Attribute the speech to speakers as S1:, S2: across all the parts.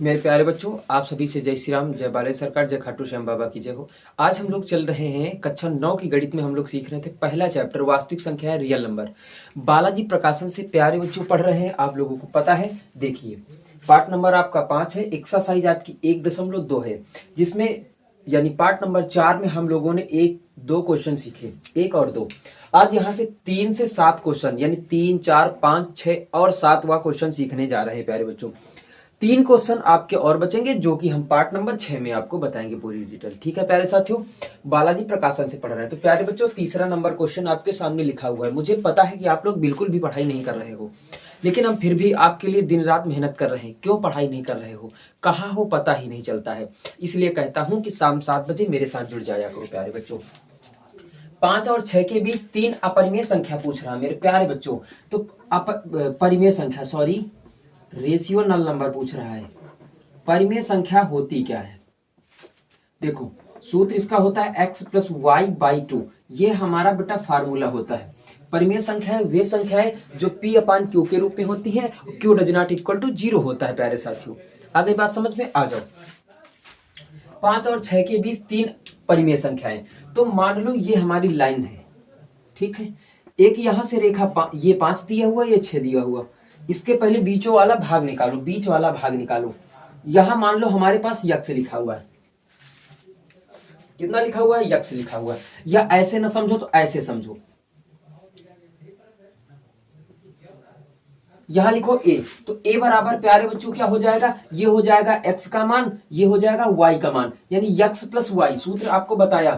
S1: मेरे प्यारे बच्चों, आप सभी से जय श्री राम, जय बाले सरकार, जय खाटू श्याम बाबा की जय हो। आज हम लोग चल रहे हैं कक्षा 9 की गणित में। हम लोग सीख रहे थे पहला चैप्टर वास्तविक संख्या है रियल नंबर। बालाजी प्रकाशन से प्यारे बच्चों पढ़ रहे हैं, आप लोगों को पता है। देखिए, पार्ट नंबर आपका 5 है, एक्सरसाइज आपकी 1.2 है, जिसमें यानी पार्ट नंबर 4 में हम लोगों ने 1-2 क्वेश्चन सीखे, 1 और 2। आज यहाँ से 3 से 7 क्वेश्चन यानी 3, 4, 5, 6 और 7वां क्वेश्चन सीखने जा रहे हैं प्यारे बच्चों। 3 क्वेश्चन आपके और बचेंगे जो कि हम पार्ट नंबर 6 में आपको बताएंगे पूरी डिटेल। ठीक है प्यारे साथियों, बालाजी प्रकाशन से पढ़ रहे हैं। तो प्यारे बच्चों, तीसरा नंबर क्वेश्चन आपके सामने लिखा हुआ है। मुझे पता है कि आप लोग बिल्कुल भी पढ़ाई नहीं कर रहे हो, लेकिन हम फिर भी आपके लिए दिन रात मेहनत कर रहे हैं। क्यों पढ़ाई नहीं कर रहे हो, कहाँ हो, पता ही नहीं चलता है। इसलिए कहता हूँ कि शाम 7 बजे मेरे साथ जुड़ जाया करो प्यारे बच्चों। 5 और 6 के बीच 3 अपरिमेय संख्या पूछ रहा है मेरे प्यारे बच्चों। तो परिमेय संख्या, सॉरी, रेशियो नल नंबर पूछ रहा है। परिमेय संख्या होती क्या है? देखो, सूत्र इसका होता है x + y/2। ये हमारा बेटा फार्मूला होता है। परिमेय संख्या वे संख्या है जो p/q के रूप में होती है। q does not equal to 0 होता है प्यारे साथियों। आगे बात समझ में आ जाओ। 5 और 6 के बीच 3 परिमेय संख्याएं। तो मान लो ये हमारी लाइन है, ठीक है। एक यहां से रेखा, ये 5 दिया हुआ, ये 6 दिया हुआ। इसके पहले बीचों वाला भाग निकालो, बीच वाला भाग निकालो। यहां मान लो हमारे पास यक्ष लिखा हुआ है। कितना लिखा हुआ है? यक्ष लिखा हुआ है। या ऐसे ना समझो तो ऐसे समझो, यहां लिखो a। तो a बराबर प्यारे बच्चों क्या हो जाएगा? ये हो जाएगा x का मान, ये हो जाएगा y का मान, यानी यक्ष प्लस y। सूत्र आपको बताया।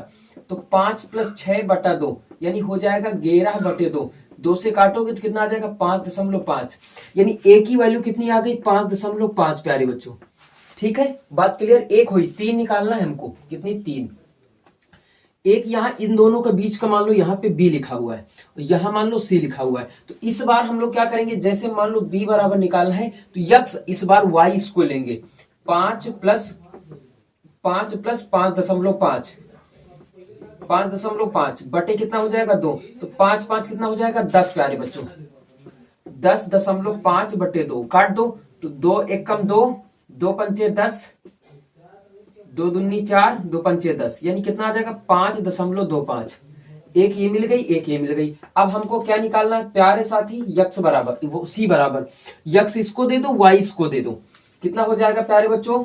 S1: तो 5 + 6/2 यानी हो जाएगा 11/2। 2 से काटोगे तो कितना आ जाएगा? 5.5। यानी a की वैल्यू कितनी आ गई? 5.5 प्यारे बच्चों। ठीक है, बात क्लियर? एक हुई, 3 निकालना है हमको। कितनी? 3। एक यहां इन दोनों के बीच का मान लो यहाँ पे b लिखा हुआ है, यहां मान लो c लिखा हुआ है। तो इस बार हम लोग क्या करेंगे? जैसे मान लो b बराबर निकालना है तो यक्ष इस बार y इसको लेंगे। 5 + 5.5 5.5 बटे कितना हो जाएगा? 2। तो 5 5 कितना हो जाएगा? 10 प्यारे बच्चों। 10.5/2 काट दो। तो 2 1 कम 2, 2 पंचे 10, 2 दूनी 4, 2 पंचे 10, यानी कितना आ जाएगा? 5.25। एक ये मिल गई, एक ये मिल गई। अब हमको क्या निकालना है प्यारे साथी? यक्ष बराबर, वो c बराबर, यक्ष इसको दे दो, y इसको दे दो। कितना हो जाएगा प्यारे बच्चों?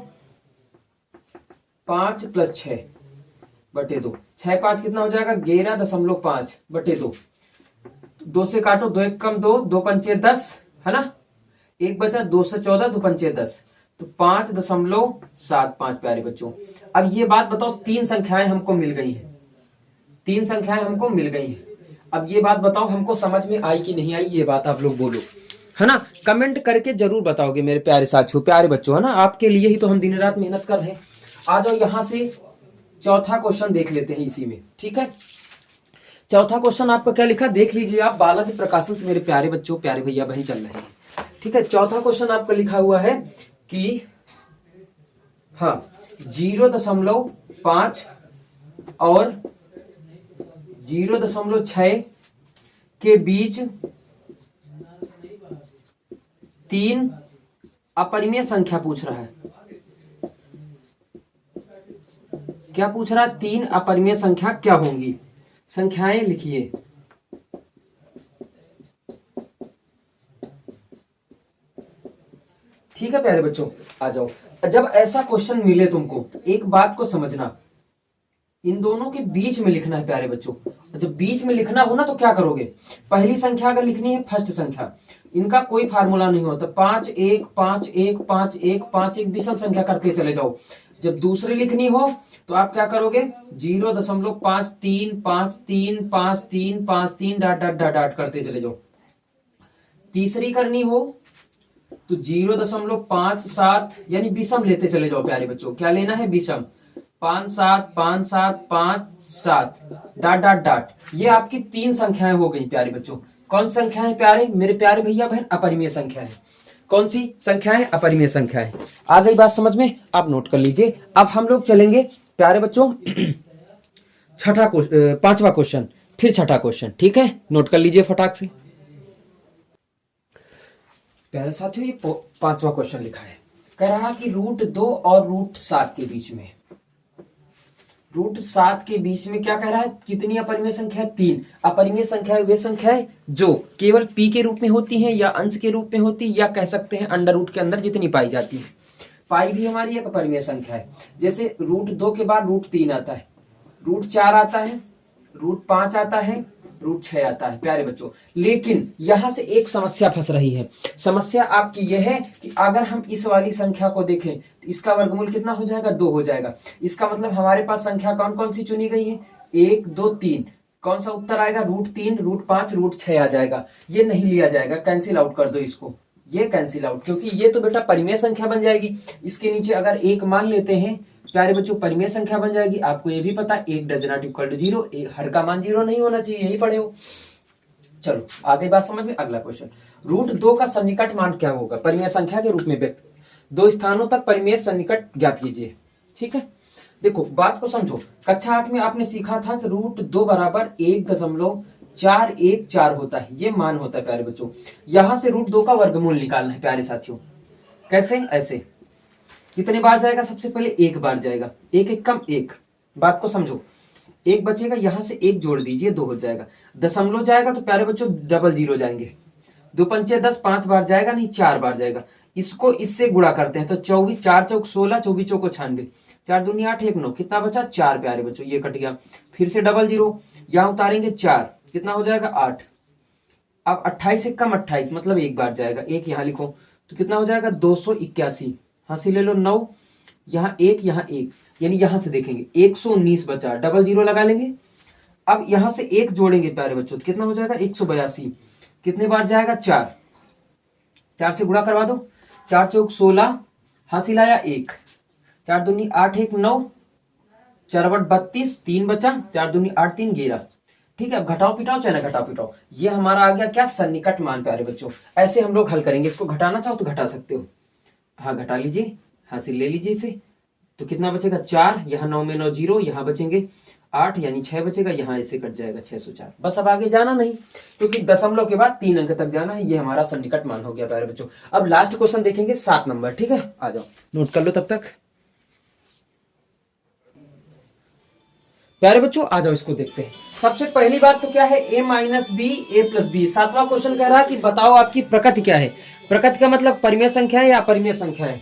S1: 5 + 6/2। 6 5 कितना हो जाएगा? 11.5/2। 2 से काटो, 2 1 कम 2, 2 पंचे 10, है ना। एक बचा, 2 से 14, 2 पंचे 10, तो 5.75 प्यारे बच्चों। अब ये बात बताओ, 3 संख्याएं हमको मिल गई हैं। 3 संख्याएं हमको मिल गई हैं। अब ये बात बताओ हमको समझ में आई कि नहीं आई? ये बात आप लोग बोलो, है ना। कमेंट करके जरूर बताओगे मेरे प्यारे साथियों, प्यारे बच्चों, है ना। आपके लिए ही तो हम दिन रात मेहनत कर रहे हैं। आ जाओ, यहां से चौथा क्वेश्चन देख लेते हैं इसी में, ठीक है। चौथा क्वेश्चन आपका क्या लिखा देख लीजिए आप। बालाजी प्रकाशन से मेरे प्यारे बच्चों, प्यारे भैया बहन चल रहे हैं, ठीक है। चौथा क्वेश्चन आपका लिखा हुआ है कि हाँ, 0.5 और 0.6 के बीच 3 अपरिमेय संख्या पूछ रहा है। क्या पूछ रहा है? 3 अपरिमेय संख्या क्या होंगी? संख्याएं लिखिए। ठीक है प्यारे बच्चों, आ जाओ। जब ऐसा क्वेश्चन मिले तुमको तो एक बात को समझना, इन दोनों के बीच में लिखना है प्यारे बच्चों। जब बीच में लिखना हो ना तो क्या करोगे? पहली संख्या अगर लिखनी है, फर्स्ट संख्या, इनका कोई फार्मूला नहीं होता। 5 1 5 1 5 1 5 1 विषम संख्या करते चले जाओ। जब दूसरी लिखनी हो तो आप क्या करोगे? 0.53 5 3 5 3 5 3 डाट डाट डाट डाट करते चले जाओ। तीसरी करनी हो तो 0.57 यानी विषम लेते चले जाओ प्यारे बच्चों। क्या लेना है? विषम। 5 7 5 7 5 7 डाट डाट डाट। ये आपकी 3 संख्याएं हो गई प्यारे बच्चों। कौन संख्या है प्यारे मेरे प्यारे भैया बहन? अपरिमेय संख्या है। कौन सी संख्या है? अपरिमेय संख्या है। आ गई बात समझ में? आप नोट कर लीजिए। अब हम लोग चलेंगे प्यारे बच्चों पांचवा क्वेश्चन, फिर छठा क्वेश्चन, ठीक है। नोट कर लीजिए फटाक से। प्यारे साथियों, ये 5वां क्वेश्चन लिखा है। कह रहा कि √2 और √7 के बीच में, √7 के बीच में क्या कह रहा है, कितनी अपरिमेय संख्या है? 3। अपरिमेय संख्या वे संख्या है जो केवल p के रूप में होती हैं या अंश के रूप में होती है, या कह सकते हैं अंडर रूट के अंदर जितनी पाई जाती है। पाई भी हमारी एक अपरिमेय संख्या है। जैसे √2 के बाद √3 आता है, √4 आता है, √5 आता है, √6 आता है प्यारे बच्चों। लेकिन यहां से एक समस्या फंस रही है। समस्या आपकी यह है कि अगर हम इस वाली संख्या को देखें तो इसका वर्गमूल कितना हो जाएगा? 2 हो जाएगा। इसका मतलब हमारे पास संख्या कौन कौन सी चुनी गई है? 1, 2, 3। कौन सा उत्तर आएगा? √3, √5, √6 आ जाएगा। ये नहीं लिया जाएगा, कैंसिल आउट कर दो इसको, ये कैंसिल आउट, क्योंकि ये तो बेटा परिमेय संख्या बन जाएगी। इसके नीचे अगर 1 मान लेते हैं प्यारे बच्चों, परिमेय संख्या बन जाएगी। आपको ये भी पता है 1 डज नॉट इक्वल टू 0, हर का मान 0 नहीं होना चाहिए, यही पढ़े हो। चलो आगे बात समझ में। अगला क्वेश्चन, √2 का सन्निकट मान क्या होगा? परिमेय संख्या के रूप में व्यक्त 2 स्थानों तक परिमेय सन्निकट ज्ञात कीजिए। ठीक है, देखो बात को समझो। कक्षा 8 में आपने सीखा था कि √2 बराबर 1.414 होता है, ये मान होता है प्यारे बच्चों। यहां से √2 का वर्गमूल निकालना है प्यारे साथियों। कैसे? ऐसे। कितने बार जाएगा? सबसे पहले 1 बार जाएगा, 1 1 कम 1। बात को समझो, 1 बचेगा, यहां से 1 जोड़ दीजिए, 2 हो जाएगा। दशमलव जाएगा तो प्यारे बच्चों डबल 0 जाएंगे। 2 पंचे 10, 5 बार जाएगा नहीं, 4 बार जाएगा। इसको इससे गुणा करते हैं तो 24, 4 चौक 16, 24 चौक 96, 4 दूनी 8, 1 9, कितना बचा? 4 प्यारे बच्चों, ये कट गया। फिर से डबल 0, यहां उतारेंगे 4, कितना हो जाएगा? 8। अब 28 से कम 28, मतलब 1 बार जाएगा, 1 यहां लिखो तो कितना हो जाएगा? 281। हासिल ले लो 9, यहाँ 1, यहाँ 1, यानी यहां से देखेंगे 119 बचा, डबल 0 लगा लेंगे। अब यहां से 1 जोड़ेंगे प्यारे बच्चों तो कितना हो जाएगा? 182। कितने बार जाएगा? 4। 4 से गुणा करवा दो, 4 चौक 16, हासिल आया 1, 4 दूनी 8, 1 9, 4 बट 32, 3 बचा, 4 दूनी 8, 3 11। ठीक है, अब घटाओ पिटाओ, चाहे ना घटाओ पिटाओ, ये हमारा आ गया क्या? सन्निकट मान प्यारे बच्चों। ऐसे हम लोग हल करेंगे। इसको घटाना चाहो तो घटा सकते हो, हाँ घटा लीजिए, हासिल ले लीजिए इसे। तो कितना बचेगा? 4, यहाँ 9 में 9 0, यहाँ बचेंगे 8, यानी 6 बचेगा, यहाँ ऐसे कट जाएगा 604। बस अब आगे जाना नहीं, क्योंकि दशमलव के बाद 3 अंक तक जाना है। ये हमारा सन्निकट मान हो गया प्यारे बच्चों। अब लास्ट क्वेश्चन देखेंगे 7 नंबर। ठीक है, आ जाओ नोट कर लो तब तक प्यारे बच्चों, आ जाओ इसको देखते हैं। सबसे पहली बात तो क्या है? a minus B A plus B. 7वां क्वेश्चन कह रहा है कि बताओ आपकी प्रकृति क्या है। प्रकृति का मतलब परिमेय संख्या है या अपरिमेय संख्या है।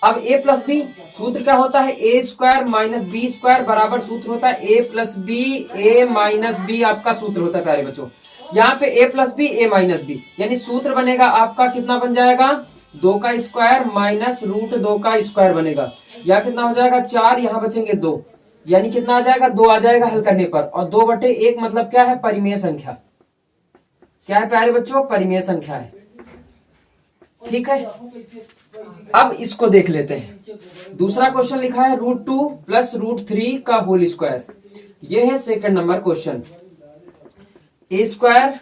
S1: अब a प्लस बी सूत्र क्या होता है? a square minus B square बराबर सूत्र होता है a plus B, a minus B आपका सूत्र होता है प्यारे बच्चों। यहाँ पे a plus B, a minus B, यानी सूत्र बनेगा आपका कितना बन जाएगा? 2 का स्क्वायर माइनस √2 का स्क्वायर बनेगा। यहाँ कितना हो जाएगा? 4, यहाँ बचेंगे 2, यानी कितना आ जाएगा? 2 आ जाएगा हल करने पर। और 2/1 मतलब क्या है? परिमेय संख्या। क्या है प्यारे बच्चों? परिमेय संख्या है। ठीक है, अब इसको देख लेते हैं। दूसरा क्वेश्चन लिखा है √2 प्लस √3 का होल स्क्वायर। ये है second number question. a square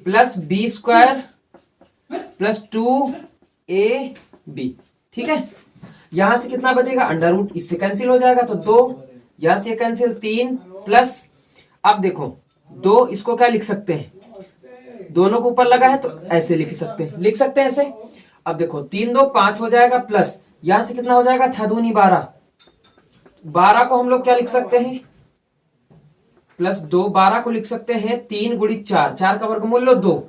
S1: plus B square plus 2ab। ठीक है, यहां से कितना बचेगा? अंडर रूट, इससे कैंसिल हो जाएगा तो 2, यहां से कैंसिल 3 प्लस, अब देखो 2, इसको क्या लिख सकते हैं? दोनों को ऊपर लगा है तो ऐसे लिख सकते हैं ऐसे। अब देखो 3 2 5 हो जाएगा प्लस, यहां से कितना हो जाएगा? 6 दूनी 12, 12 को हम लोग क्या लिख सकते हैं? प्लस 2, 12 को लिख सकते हैं 3 गुणित 4, 4 का वर्गमूल लो 2,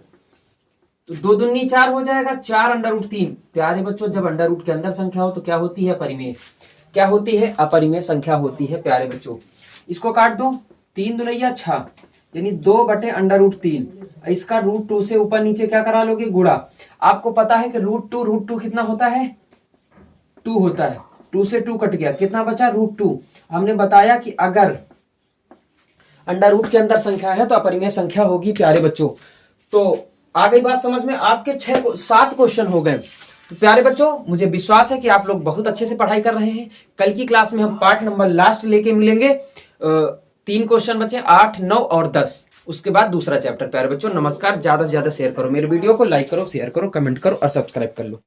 S1: तो 2 दूनी 4 हो जाएगा, 4 अंडर रूट 3। प्यारे बच्चों, जब अंडर रूट के अंदर संख्या हो तो क्या होती है? परिमेय। क्या होती है? अपरिमेय संख्या होती है प्यारे बच्चों। इसको काट दो, 3 दूनिया 6, यानी 2/√3। इसका √2 से ऊपर नीचे क्या करा लोगे? गुणा। आपको पता है कि √2 कितना होता है? 2 होता है। 2 से 2 कट गया, कितना बचा? √2। हमने बताया कि अगर अंडर रूट के अंदर संख्या है तो अपरिमेय संख्या होगी प्यारे बच्चों। तो आ गई बात समझ में? आपके 7 क्वेश्चन हो गए। तो प्यारे बच्चों, मुझे विश्वास है कि आप लोग बहुत अच्छे से पढ़ाई कर रहे हैं। कल की क्लास में हम पार्ट नंबर लास्ट लेके मिलेंगे। 3 क्वेश्चन बचे, 8, 9 और 10। उसके बाद दूसरा चैप्टर। प्यारे बच्चों नमस्कार। ज्यादा से ज्यादा शेयर करो मेरे वीडियो को, लाइक करो, शेयर करो, कमेंट करो और सब्सक्राइब कर लो।